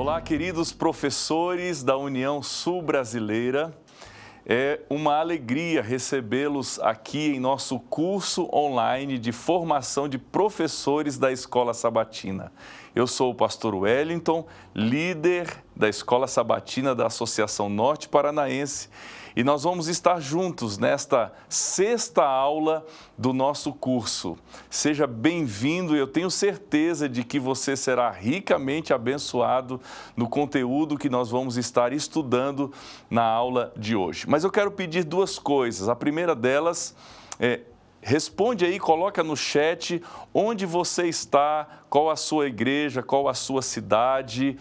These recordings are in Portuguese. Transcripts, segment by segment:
Olá, queridos professores da União Sul-Brasileira. É uma alegria recebê-los aqui em nosso curso online de formação de professores da Escola Sabatina. Eu sou o pastor Wellington, líder da Escola Sabatina da Associação Norte Paranaense, e nós vamos estar juntos nesta sexta aula do nosso curso. Seja bem-vindo, eu tenho certeza de que você será ricamente abençoado no conteúdo que nós vamos estar estudando na aula de hoje. Mas eu quero pedir duas coisas. A primeira delas é: responde aí, coloca no chat onde você está, qual a sua igreja, qual a sua cidade.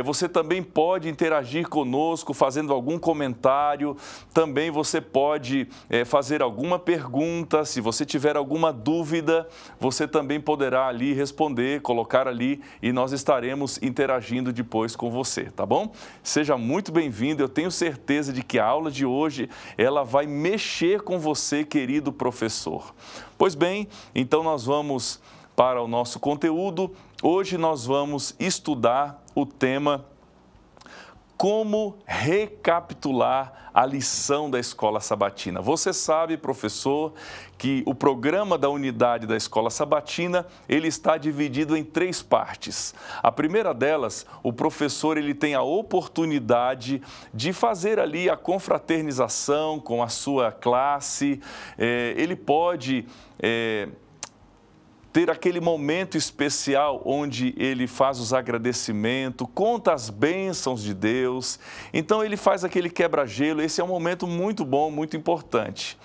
Você também pode interagir conosco fazendo algum comentário. Também você pode fazer alguma pergunta. Se você tiver alguma dúvida, você também poderá ali responder, colocar ali e nós estaremos interagindo depois com você, tá bom? Seja muito bem-vindo. Eu tenho certeza de que a aula de hoje ela vai mexer com você, querido professor. Pois bem, então nós vamos para o nosso conteúdo. Hoje nós vamos estudar o tema Como recapitular a lição da Escola Sabatina. Você sabe, professor, que o programa da unidade da Escola Sabatina, ele está dividido em 3 partes. A primeira delas, o professor ele tem a oportunidade de fazer ali a confraternização com a sua classe. Ele pode ter aquele momento especial onde ele faz os agradecimentos, conta as bênçãos de Deus. Então ele faz aquele quebra-gelo. Esse é um momento muito bom, muito importante.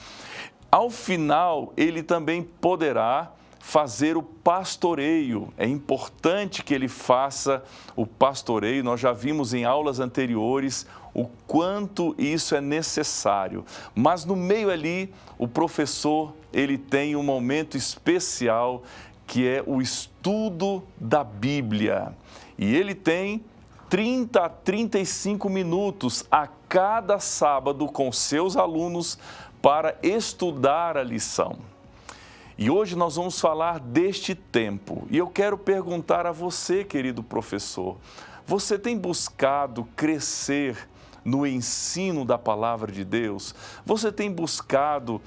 Ao final, ele também poderá fazer o pastoreio. É importante que ele faça o pastoreio. Nós já vimos em aulas anteriores o quanto isso é necessário. Mas no meio ali, o professor, ele tem um momento especial que é o estudo da Bíblia. E ele tem 30 a 35 minutos a cada sábado com seus alunos para estudar a lição. E hoje nós vamos falar deste tempo. E eu quero perguntar a você, querido professor, você tem buscado crescer no ensino da palavra de Deus? Você tem buscado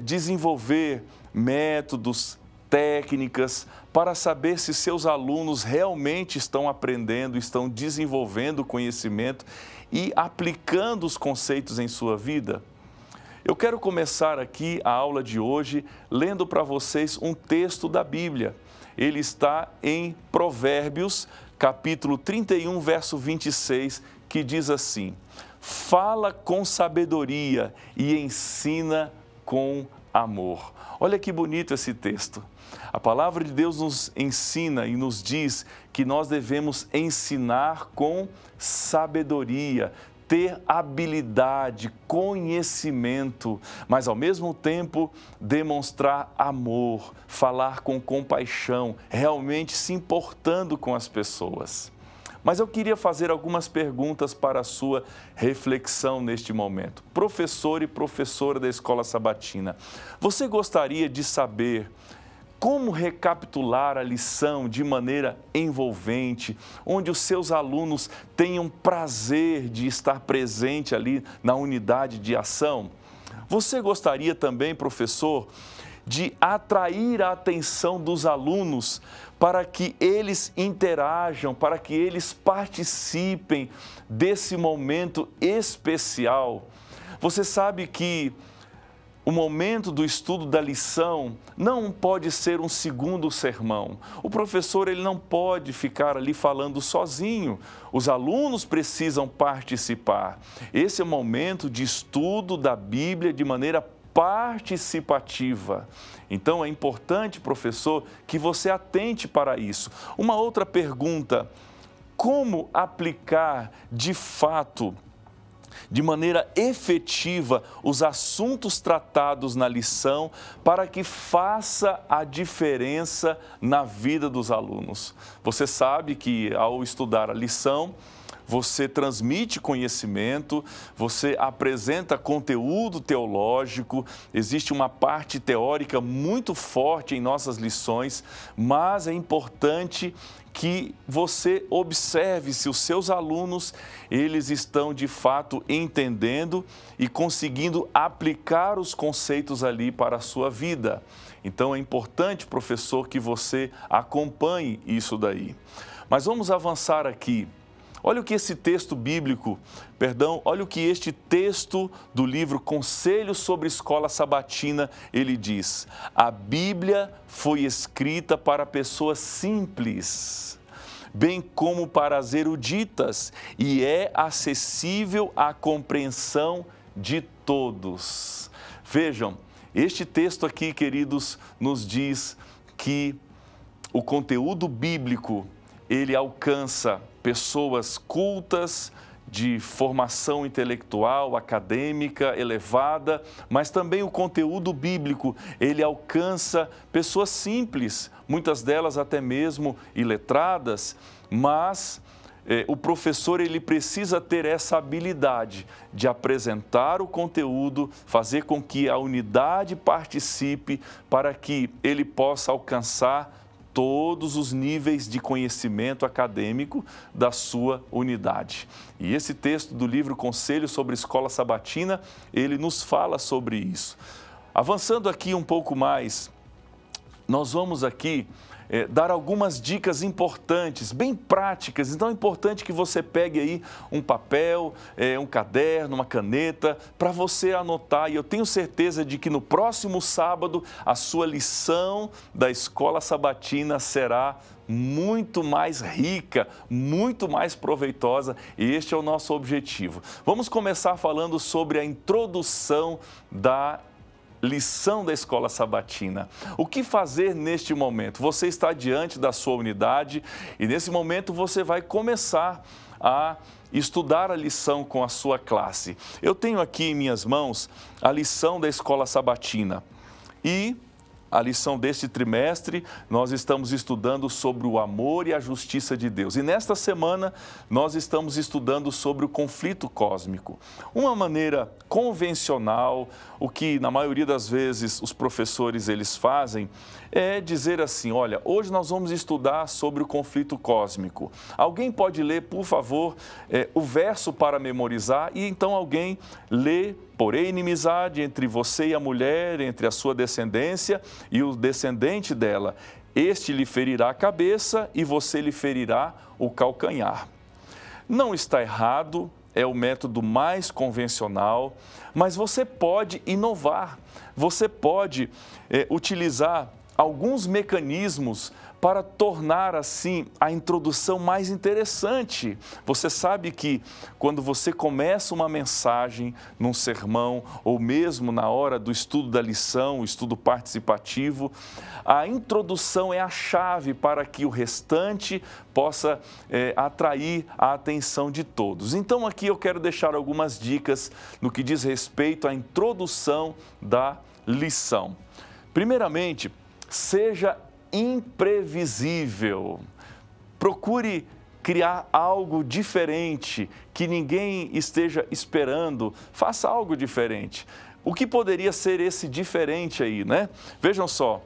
desenvolver métodos, técnicas para saber se seus alunos realmente estão aprendendo, estão desenvolvendo conhecimento e aplicando os conceitos em sua vida? Eu quero começar aqui a aula de hoje lendo para vocês um texto da Bíblia. Ele está em Provérbios, capítulo 31, verso 26, que diz assim: fala com sabedoria e ensina com amor. Olha que bonito esse texto. A palavra de Deus nos ensina e nos diz que nós devemos ensinar com sabedoria, ter habilidade, conhecimento, mas ao mesmo tempo demonstrar amor, falar com compaixão, realmente se importando com as pessoas. Mas eu queria fazer algumas perguntas para a sua reflexão neste momento. Professor e professora da Escola Sabatina, você gostaria de saber como recapitular a lição de maneira envolvente, onde os seus alunos tenham prazer de estar presente ali na unidade de ação? Você gostaria também, professor, de atrair a atenção dos alunos para que eles interajam, para que eles participem desse momento especial? Você sabe que o momento do estudo da lição não pode ser um segundo sermão. O professor ele não pode ficar ali falando sozinho. Os alunos precisam participar. Esse é o momento de estudo da Bíblia de maneira participativa. Então é importante, professor, que você atente para isso. Uma outra pergunta: como aplicar de fato, de maneira efetiva, os assuntos tratados na lição para que faça a diferença na vida dos alunos? Você sabe que ao estudar a lição, você transmite conhecimento, você apresenta conteúdo teológico, existe uma parte teórica muito forte em nossas lições, mas é importante que você observe se os seus alunos, eles estão de fato entendendo e conseguindo aplicar os conceitos ali para a sua vida. Então é importante, professor, que você acompanhe isso daí. Mas vamos avançar aqui. Olha o que esse texto bíblico, olha o que este texto do livro Conselhos sobre Escola Sabatina, ele diz. A Bíblia foi escrita para pessoas simples, bem como para as eruditas, e é acessível à compreensão de todos. Vejam, este texto aqui, queridos, nos diz que o conteúdo bíblico, ele alcança pessoas cultas, de formação intelectual, acadêmica, elevada, mas também o conteúdo bíblico, ele alcança pessoas simples, muitas delas até mesmo iletradas, mas o professor ele precisa ter essa habilidade de apresentar o conteúdo, fazer com que a unidade participe para que ele possa alcançar todos os níveis de conhecimento acadêmico da sua unidade. E esse texto do livro Conselhos sobre Escola Sabatina, ele nos fala sobre isso. Avançando aqui um pouco mais, nós vamos aqui dar algumas dicas importantes, bem práticas. Então é importante que você pegue aí um papel, um caderno, uma caneta, para você anotar. E eu tenho certeza de que no próximo sábado a sua lição da Escola Sabatina será muito mais rica, muito mais proveitosa, e este é o nosso objetivo. Vamos começar falando sobre a introdução da lição da Escola Sabatina. O que fazer neste momento? Você está diante da sua unidade e nesse momento você vai começar a estudar a lição com a sua classe. Eu tenho aqui em minhas mãos a lição da Escola Sabatina e a lição deste trimestre, nós estamos estudando sobre o amor e a justiça de Deus. E nesta semana, nós estamos estudando sobre o conflito cósmico. Uma maneira convencional, o que na maioria das vezes os professores eles fazem, é dizer assim, olha, hoje nós vamos estudar sobre o conflito cósmico. Alguém pode ler, por favor, o verso para memorizar e então alguém lê: porém inimizade entre você e a mulher, entre a sua descendência e o descendente dela. Este lhe ferirá a cabeça e você lhe ferirá o calcanhar. Não está errado, é o método mais convencional, mas você pode inovar, você pode utilizar alguns mecanismos para tornar, assim, a introdução mais interessante. Você sabe que quando você começa uma mensagem num sermão, ou mesmo na hora do estudo da lição, o estudo participativo, a introdução é a chave para que o restante possa atrair a atenção de todos. Então, aqui eu quero deixar algumas dicas no que diz respeito à introdução da lição. Primeiramente, seja imprevisível. Procure criar algo diferente que ninguém esteja esperando. Faça algo diferente. O que poderia ser esse diferente aí, né? Vejam só,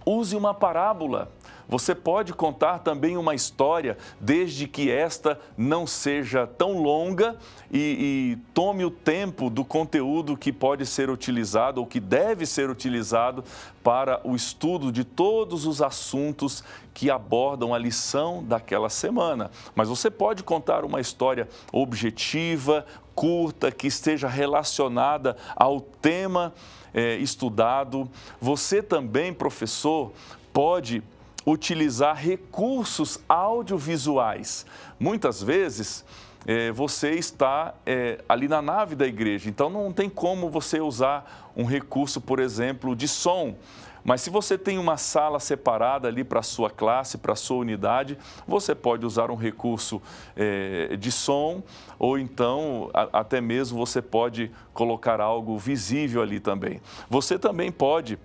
use uma parábola. Você pode contar também uma história, desde que esta não seja tão longa e tome o tempo do conteúdo que pode ser utilizado ou que deve ser utilizado para o estudo de todos os assuntos que abordam a lição daquela semana. Mas você pode contar uma história objetiva, curta, que esteja relacionada ao tema estudado. Você também, professor, pode utilizar recursos audiovisuais. Muitas vezes você está ali na nave da igreja, então não tem como você usar um recurso, por exemplo, de som. Mas se você tem uma sala separada ali para a sua classe, para a sua unidade, você pode usar um recurso de som, ou então até mesmo você pode colocar algo visível ali também. Você também pode,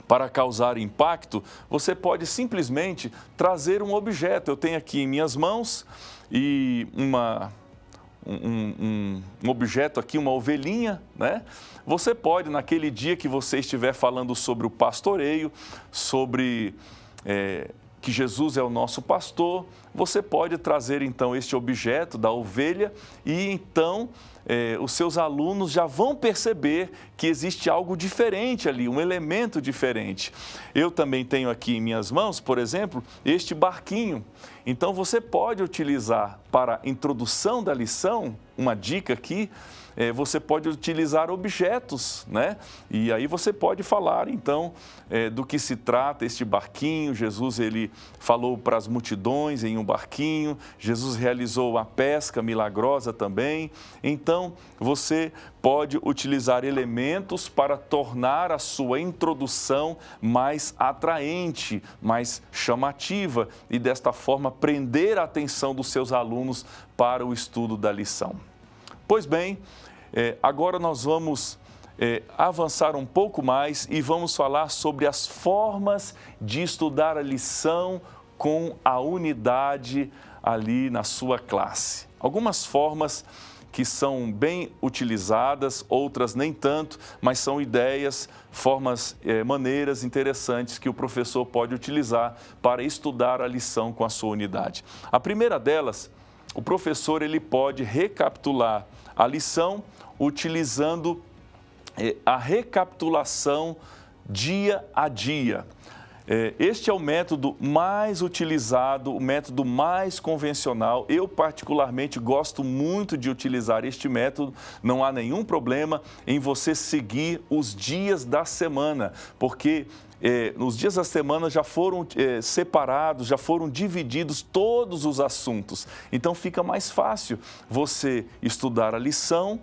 para causar impacto, você pode simplesmente trazer um objeto. Eu tenho aqui em minhas mãos e um objeto aqui, uma ovelhinha, né? Você pode, naquele dia que você estiver falando sobre o pastoreio, sobre que Jesus é o nosso pastor, você pode trazer então este objeto da ovelha e então os seus alunos já vão perceber que existe algo diferente ali, um elemento diferente. Eu também tenho aqui em minhas mãos, por exemplo, este barquinho. Então você pode utilizar para a introdução da lição, uma dica aqui, você pode utilizar objetos, né? E aí você pode falar, então, do que se trata este barquinho. Jesus, ele falou para as multidões em um barquinho. Jesus realizou a pesca milagrosa também. Então, você pode utilizar elementos para tornar a sua introdução mais atraente, mais chamativa e, desta forma, prender a atenção dos seus alunos para o estudo da lição. Pois bem, agora nós vamos avançar um pouco mais e vamos falar sobre as formas de estudar a lição com a unidade ali na sua classe. Algumas formas que são bem utilizadas, outras nem tanto, mas são ideias, formas, maneiras interessantes que o professor pode utilizar para estudar a lição com a sua unidade. A primeira delas, o professor ele pode recapitular a lição utilizando a recapitulação dia a dia. Este é o método mais utilizado, o método mais convencional. Eu particularmente gosto muito de utilizar este método. Não há nenhum problema em você seguir os dias da semana, porque nos dias da semana já foram separados, já foram divididos todos os assuntos. Então fica mais fácil você estudar a lição,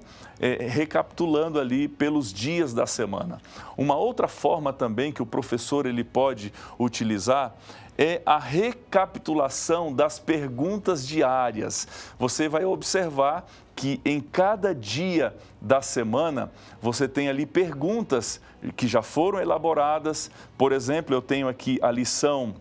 recapitulando ali pelos dias da semana. Uma outra forma também que o professor ele pode utilizar é a recapitulação das perguntas diárias. Você vai observar que em cada dia da semana você tem ali perguntas que já foram elaboradas. Por exemplo, eu tenho aqui a lição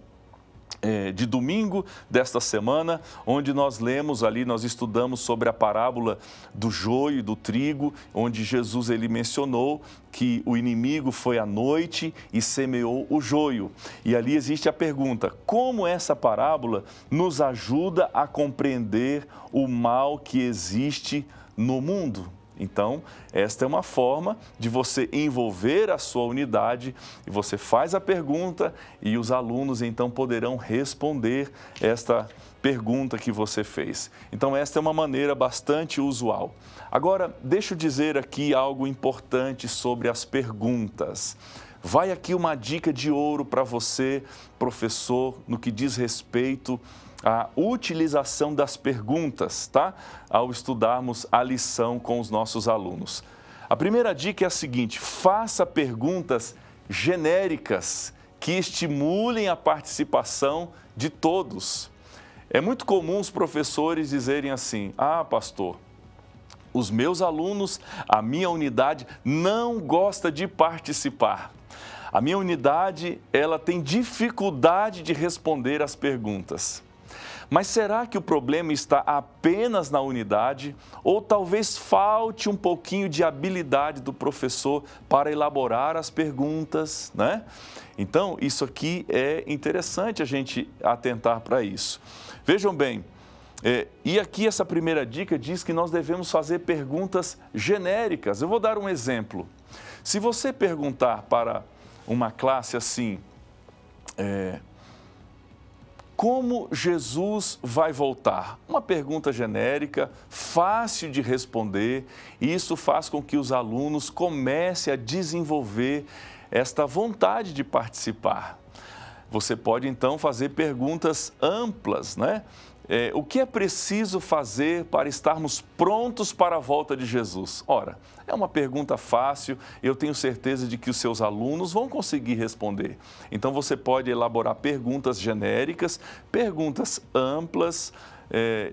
de domingo desta semana, onde nós lemos ali, nós estudamos sobre a parábola do joio e do trigo, onde Jesus ele mencionou que o inimigo foi à noite e semeou o joio. E ali existe a pergunta: como essa parábola nos ajuda a compreender o mal que existe no mundo? Então, esta é uma forma de você envolver a sua unidade e você faz a pergunta e os alunos então poderão responder esta pergunta que você fez. Então, esta é uma maneira bastante usual. Agora, deixa eu dizer aqui algo importante sobre as perguntas. Vai aqui uma dica de ouro para você, professor, no que diz respeito a utilização das perguntas, tá? Ao estudarmos a lição com os nossos alunos. A primeira dica é a seguinte: faça perguntas genéricas que estimulem a participação de todos. É muito comum os professores dizerem assim: ah, pastor, os meus alunos, a minha unidade não gosta de participar. A minha unidade, ela tem dificuldade de responder às perguntas. Mas será que o problema está apenas na unidade ou talvez falte um pouquinho de habilidade do professor para elaborar as perguntas, né? Então, isso aqui é interessante a gente atentar para isso. Vejam bem, e aqui essa primeira dica diz que nós devemos fazer perguntas genéricas. Eu vou dar um exemplo. Se você perguntar para uma classe assim, como Jesus vai voltar? Uma pergunta genérica, fácil de responder, e isso faz com que os alunos comecem a desenvolver esta vontade de participar. Você pode então fazer perguntas amplas, né? O que é preciso fazer para estarmos prontos para a volta de Jesus? Ora, é uma pergunta fácil, eu tenho certeza de que os seus alunos vão conseguir responder. Então, você pode elaborar perguntas genéricas, perguntas amplas,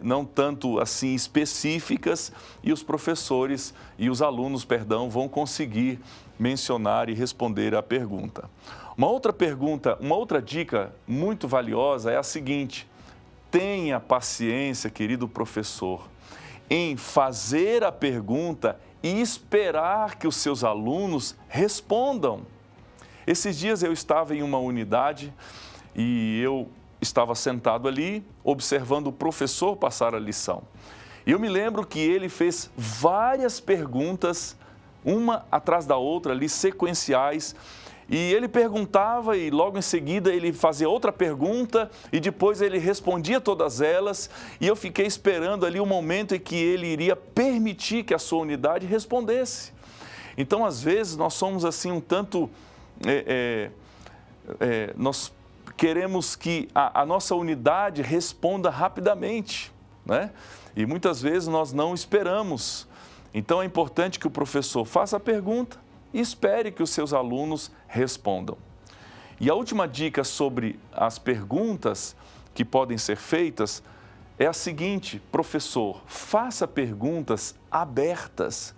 não tanto assim específicas, e os professores e os alunos, vão conseguir mencionar e responder a pergunta. Uma outra pergunta, uma outra dica muito valiosa é a seguinte: tenha paciência, querido professor, em fazer a pergunta e esperar que os seus alunos respondam. Esses dias eu estava em uma unidade e eu estava sentado ali, observando o professor passar a lição. E eu me lembro que ele fez várias perguntas, uma atrás da outra, ali, sequenciais, e ele perguntava e logo em seguida ele fazia outra pergunta e depois ele respondia todas elas, e eu fiquei esperando ali o momento em que ele iria permitir que a sua unidade respondesse. Então, às vezes, nós somos assim um tanto... nós queremos que a nossa unidade responda rapidamente, né? E muitas vezes nós não esperamos. Então, é importante que o professor faça a pergunta e espere que os seus alunos respondam. E a última dica sobre as perguntas que podem ser feitas é a seguinte: professor, faça perguntas abertas.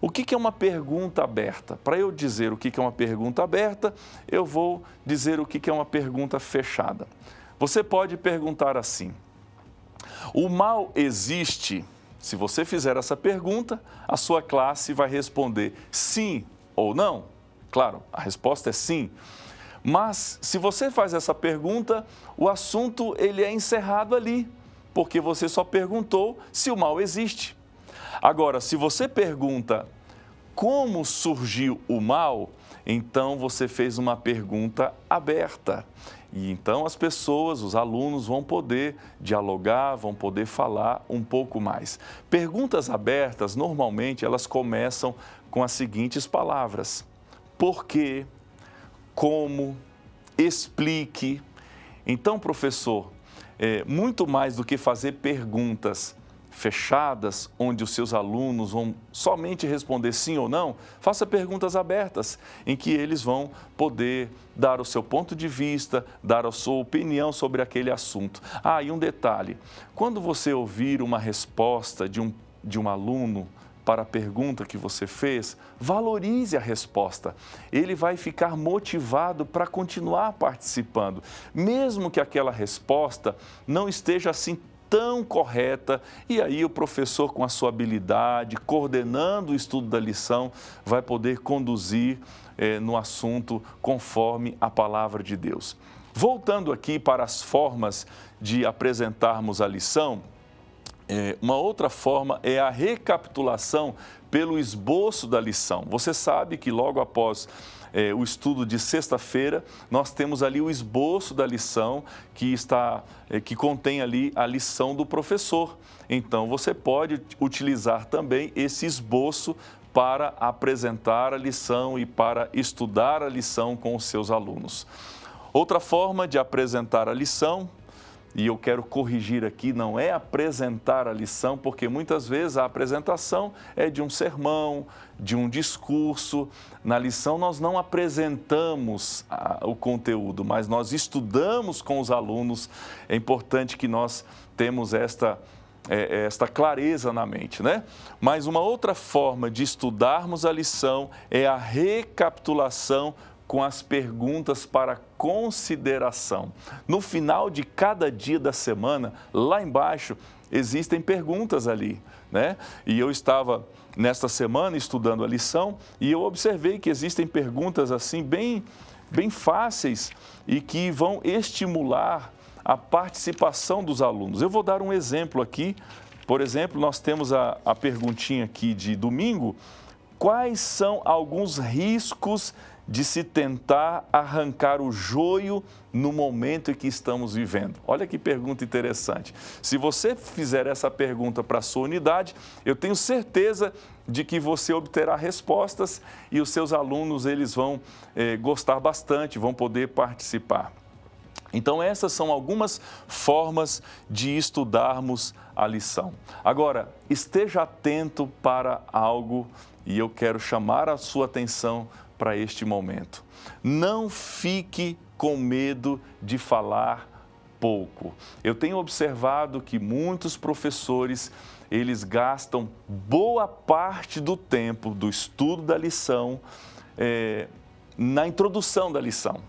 O que é uma pergunta aberta? Para eu dizer o que é uma pergunta aberta, eu vou dizer o que é uma pergunta fechada. Você pode perguntar assim: o mal existe? Se você fizer essa pergunta, a sua classe vai responder sim ou não. Claro, a resposta é sim. Mas se você faz essa pergunta, o assunto ele é encerrado ali, porque você só perguntou se o mal existe. Agora, se você pergunta como surgiu o mal, então você fez uma pergunta aberta. E então as pessoas, os alunos vão poder dialogar, vão poder falar um pouco mais. Perguntas abertas, normalmente, elas começam com as seguintes palavras: por quê? Como? Explique. Então, professor, muito mais do que fazer perguntas fechadas, onde os seus alunos vão somente responder sim ou não, faça perguntas abertas, em que eles vão poder dar o seu ponto de vista, dar a sua opinião sobre aquele assunto. E um detalhe: quando você ouvir uma resposta de um aluno para a pergunta que você fez, valorize a resposta. Ele vai ficar motivado para continuar participando, mesmo que aquela resposta não esteja assim tão correta, e aí o professor, com a sua habilidade, coordenando o estudo da lição, vai poder conduzir no assunto conforme a palavra de Deus. Voltando aqui para as formas de apresentarmos a lição, uma outra forma é a recapitulação pelo esboço da lição. Você sabe que logo após o estudo de sexta-feira, nós temos ali o esboço da lição que contém ali a lição do professor. Então, você pode utilizar também esse esboço para apresentar a lição e para estudar a lição com os seus alunos. Outra forma de apresentar a lição, e eu quero corrigir aqui, não é apresentar a lição, porque muitas vezes a apresentação é de um sermão, de um discurso. Na lição nós não apresentamos o conteúdo, mas nós estudamos com os alunos. É importante que nós temos esta clareza na mente, né? Mas uma outra forma de estudarmos a lição é a recapitulação com as perguntas para consideração. No final de cada dia da semana, lá embaixo, existem perguntas ali, né? E eu estava nesta semana estudando a lição e eu observei que existem perguntas assim bem fáceis e que vão estimular a participação dos alunos. Eu vou dar um exemplo aqui. Por exemplo, nós temos a perguntinha aqui de domingo: quais são alguns riscos de se tentar arrancar o joio no momento em que estamos vivendo? Olha que pergunta interessante. Se você fizer essa pergunta para a sua unidade, eu tenho certeza de que você obterá respostas e os seus alunos eles vão gostar bastante, vão poder participar. Então, essas são algumas formas de estudarmos a lição. Agora, esteja atento para algo, e eu quero chamar a sua atenção para este momento. Não fique com medo de falar pouco. Eu tenho observado que muitos professores, eles gastam boa parte do tempo do estudo da lição na introdução da lição.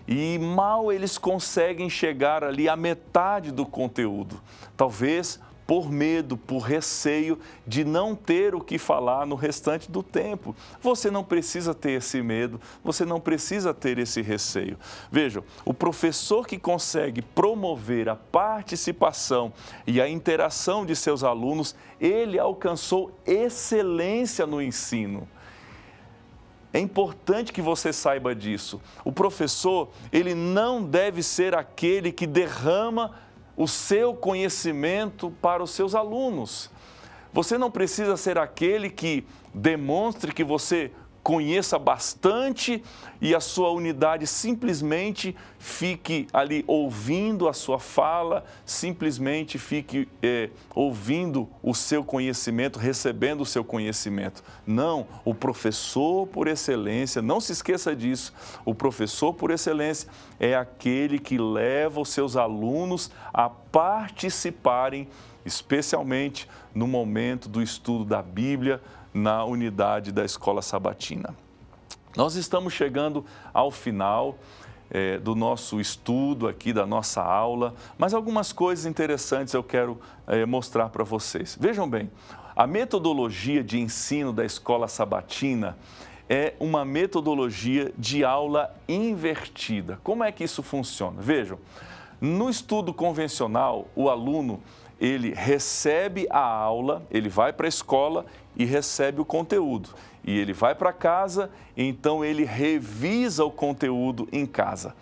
e mal eles conseguem chegar ali à metade do conteúdo. Talvez por medo, por receio de não ter o que falar no restante do tempo. Você não precisa ter esse medo, você não precisa ter esse receio. Vejam, o professor que consegue promover a participação e a interação de seus alunos, ele alcançou excelência no ensino. É importante que você saiba disso. O professor, ele não deve ser aquele que derrama o seu conhecimento para os seus alunos. Você não precisa ser aquele que demonstre que você conheça bastante e a sua unidade simplesmente fique ali ouvindo a sua fala, simplesmente fique ouvindo o seu conhecimento, recebendo o seu conhecimento. Não, o professor por excelência, não se esqueça disso, o professor por excelência é aquele que leva os seus alunos a participarem, especialmente no momento do estudo da Bíblia, na unidade da Escola Sabatina. Nós estamos chegando ao final do nosso estudo aqui, da nossa aula, mas algumas coisas interessantes eu quero mostrar para vocês. Vejam bem, a metodologia de ensino da Escola Sabatina é uma metodologia de aula invertida. Como é que isso funciona? Vejam, no estudo convencional, o aluno ele recebe a aula, ele vai para a escola e recebe o conteúdo. E ele vai para casa, então ele revisa o conteúdo em casa.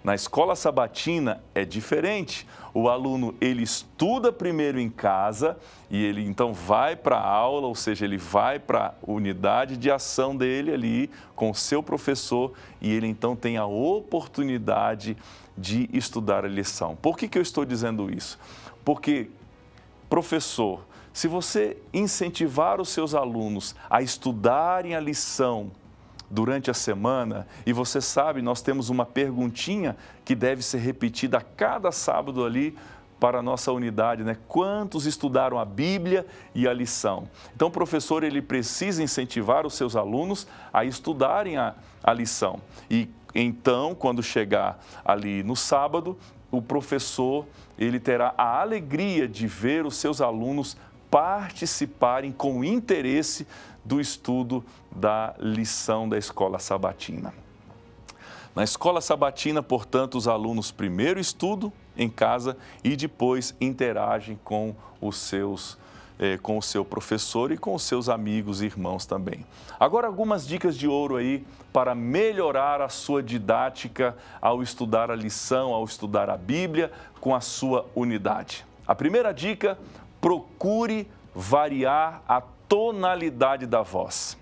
Na escola sabatina é diferente. O aluno, ele estuda primeiro em casa e ele então vai para a aula, ou seja, ele vai para a unidade de ação dele ali com o seu professor e ele então tem a oportunidade de estudar a lição. Por que eu estou dizendo isso? Porque, professor, se você incentivar os seus alunos a estudarem a lição durante a semana, e você sabe, nós temos uma perguntinha que deve ser repetida a cada sábado ali para a nossa unidade, né? Quantos estudaram a Bíblia e a lição? Então, o professor, ele precisa incentivar os seus alunos a estudarem a lição. E então, quando chegar ali no sábado, o professor, ele terá a alegria de ver os seus alunos participarem com interesse do estudo da lição da escola sabatina. Na escola sabatina, portanto, os alunos primeiro estudam em casa e depois interagem com o seu professor e com os seus amigos e irmãos também. Agora, algumas dicas de ouro aí para melhorar a sua didática ao estudar a lição, ao estudar a Bíblia com a sua unidade. A primeira dica: procure variar a tonalidade da voz.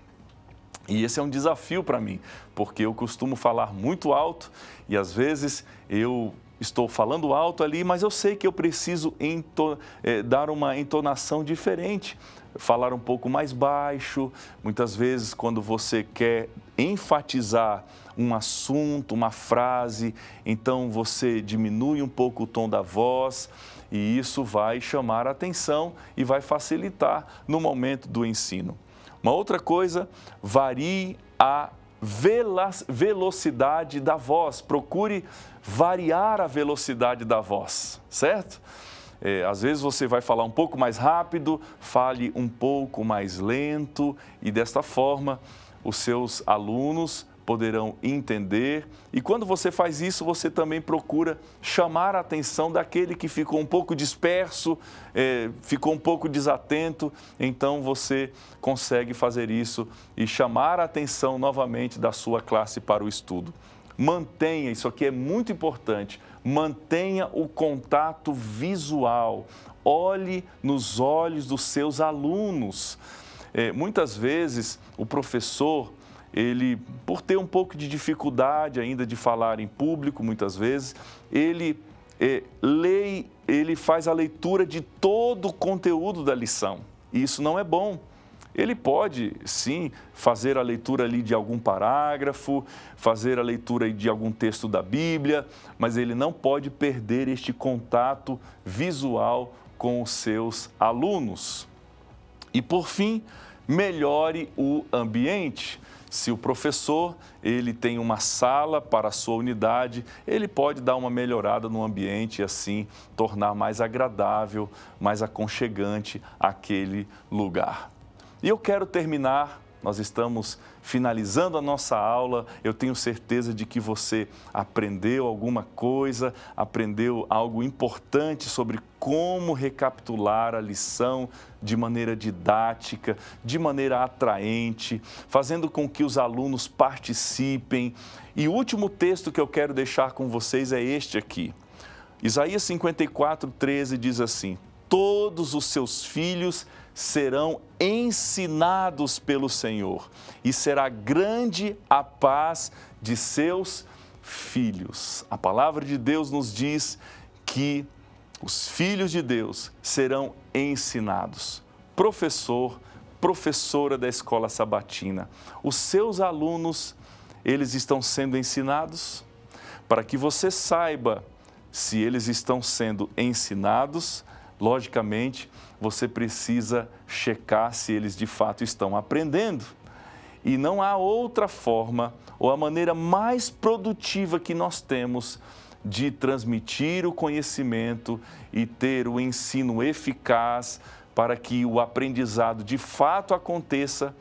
E esse é um desafio para mim, porque eu costumo falar muito alto e às vezes eu estou falando alto ali, mas eu sei que eu preciso dar uma entonação diferente, falar um pouco mais baixo. Muitas vezes, quando você quer enfatizar um assunto, uma frase, então você diminui um pouco o tom da voz e isso vai chamar a atenção e vai facilitar no momento do ensino. Uma outra coisa, varie a velocidade da voz, procure variar a velocidade da voz, certo? Às vezes você vai falar um pouco mais rápido, fale um pouco mais lento e desta forma os seus alunos poderão entender. E quando você faz isso, você também procura chamar a atenção daquele que ficou um pouco disperso, ficou um pouco desatento. Então você consegue fazer isso e chamar a atenção novamente da sua classe para o estudo. Mantenha, isso aqui é muito importante, mantenha o contato visual. Olhe nos olhos dos seus alunos. Muitas vezes o professor, ele, por ter um pouco de dificuldade ainda de falar em público, muitas vezes, ele faz a leitura de todo o conteúdo da lição. E isso não é bom. Ele pode, sim, fazer a leitura ali de algum parágrafo, fazer a leitura de algum texto da Bíblia, mas ele não pode perder este contato visual com os seus alunos. E, por fim, melhore o ambiente. Se o professor ele tem uma sala para a sua unidade, ele pode dar uma melhorada no ambiente e assim tornar mais agradável, mais aconchegante aquele lugar. E eu quero terminar, nós estamos finalizando a nossa aula, eu tenho certeza de que você aprendeu alguma coisa, aprendeu algo importante sobre como recapitular a lição de maneira didática, de maneira atraente, fazendo com que os alunos participem. E o último texto que eu quero deixar com vocês é este aqui. Isaías 54:13 diz assim: todos os seus filhos serão ensinados pelo Senhor, e será grande a paz de seus filhos. A palavra de Deus nos diz que os filhos de Deus serão ensinados. Professor, professora da escola sabatina, os seus alunos, eles estão sendo ensinados? Para que você saiba se eles estão sendo ensinados, logicamente, você precisa checar se eles de fato estão aprendendo. E não há outra forma ou a maneira mais produtiva que nós temos de transmitir o conhecimento e ter o ensino eficaz para que o aprendizado de fato aconteça,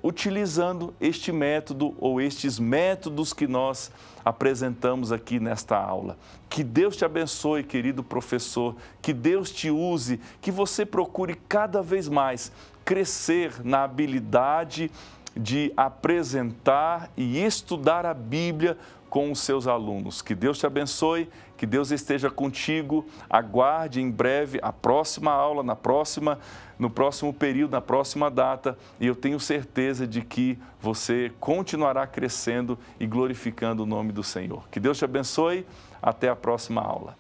utilizando este método ou estes métodos que nós apresentamos aqui nesta aula. Que Deus te abençoe, querido professor, que Deus te use, que você procure cada vez mais crescer na habilidade de apresentar e estudar a Bíblia com os seus alunos. Que Deus te abençoe, que Deus esteja contigo. Aguarde em breve a próxima aula, no próximo período, na próxima data, e eu tenho certeza de que você continuará crescendo e glorificando o nome do Senhor. Que Deus te abençoe, até a próxima aula.